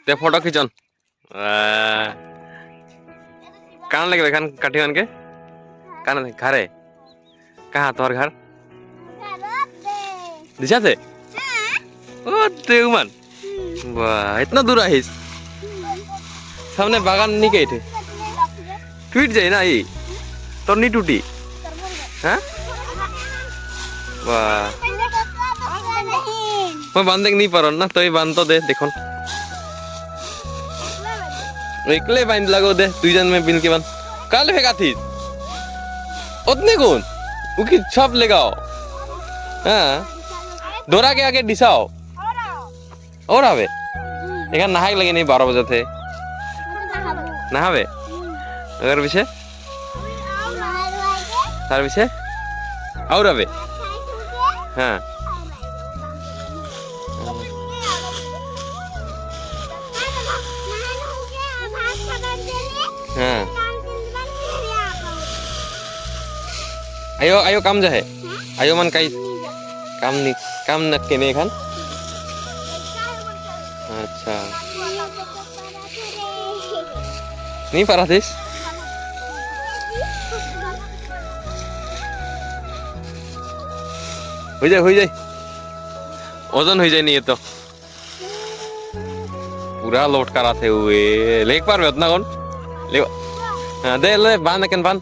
ते फोटो खींचन कहाँ लगे खान काठी मान के कहाँ घरे कहाँ तोहर घर दिशा से ओ देवमान वाह इतना दूर आइस सामने बागान नहीं गए थे टूट जाए ना ये तो नहीं टूटी हाँ वाह मैं बांधे नहीं पारो ना तो ये बांध तो दे देखो एकले बांध लगो दे तुझन में बिन के बांध काल फेंका थी उतने कौन उकी छाप लगाओ हाँ दोरा के आगे डिसाओ और आवे एक नहाए लगे नहीं 12 बजे थे नहावे अगर पीछे तार पीछे और आवे हाँ हाँ आयो आयो काम जा है आयो मन काई काम न केने खान अच्छा नहीं पारा थे हो जाए ओजन हो जाए नहीं ये तो पूरा लोट करा थे हुए लेक पार में उतना कौन ले दे ले बांध केन बांध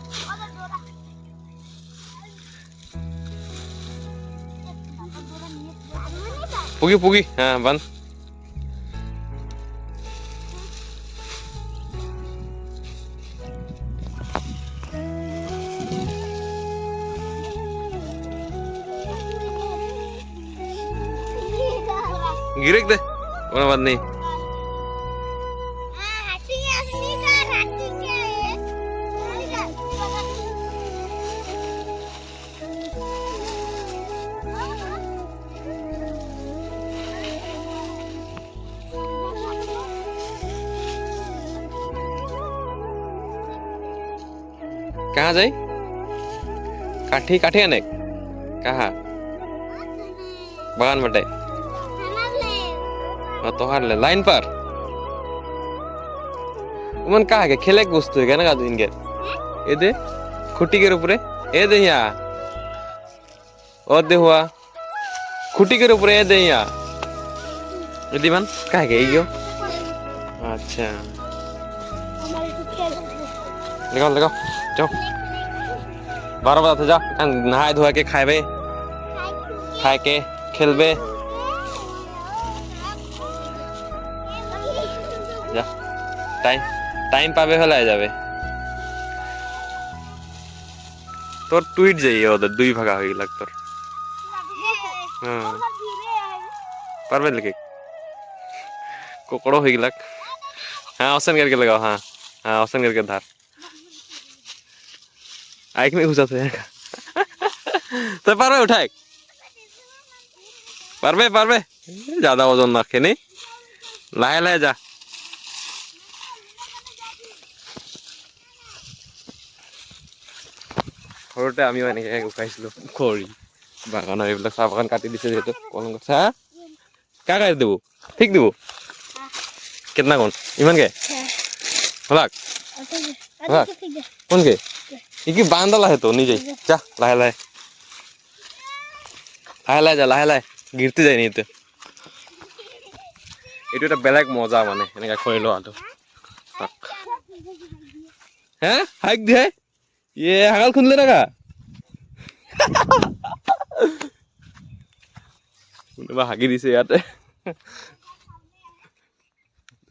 पुगी पुगी हाँ बांध गिरेक दे कोई बात नहीं कहाँ जाए काठी काठी अनेक कहाँ बागान बटे तोहार ले लाइन पर उमन कहा है खेले के वस्तु है क्या ना दिन के ये दे खुटी के ऊपर ये दे यहाँ और दे हुआ खुटी के ऊपर ये दे यहाँ यदि मन कहा है ये अच्छा लगाओ लगाओ जाओ 12 बजे जा नहाए धोए के खाए खाए के खेलबे जा टाइम पावे हला जाबे तोर टूट जाइए ओदर दुई भागा होई लग तोर हां परबे लगे कोकड़ो होई लग हां औसन करके लगाओ हां हां औसन करके धार आइक में घुसा थे तो परबे उठाए परबे ज्यादा वजन रखे नहीं लाए लाए जा সৰুতে আমি এনেকৈ উঠাইছিলোঁ খৰি বাগানৰ এইবিলাক চাহ বাগান কাটি দিছে যিহেতু কলম কথা কা কাটি দিব ঠিক দিব কিतना কোন ইমানকে হলাক হলাক কোনকে কি বান্দাল আছে তো নিজে যা লাহে লাহে যা লাহে লাহে গিরতে যায় নি তো এইটো এটা বেলেগ মজা মানে এনেকৈ খৰি লোৱাটো হ্যাঁ হাইক দিয়ে ये हागल खुन ले रखा उन्हें हागी दिसे याते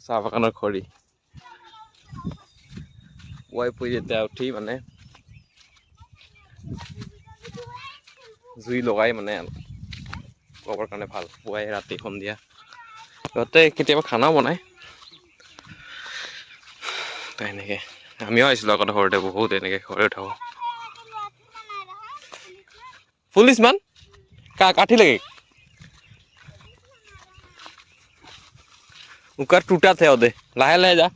साफ कानर खड़ी वाई पुजे ते उठी माने जुई लगाई माने कबर काने ভাল वाई राती सन्धिया गते केতিয়াबा खाना बनाय ताई नेके আমিও আইছিলো আগতে সৰুতে বহুত এনেকে ঘৰে উঠাও পুলিচ মান কাঠি লাগে उकर टूटा थे ओदे लाहे लाहे जा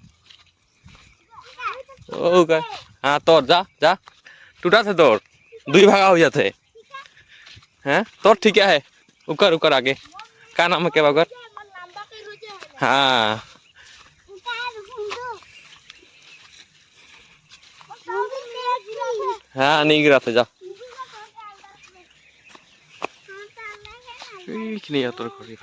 ओ का हां तोर जा जा टूटा थे तोर दुई भागा हो जाते हैं तोर ठीक है उकर उकर आगे का नाम है के बगर हाँ হ্যাঁ নিয়ে গিয়ে রাতে যা এইখানে তোর ঘরে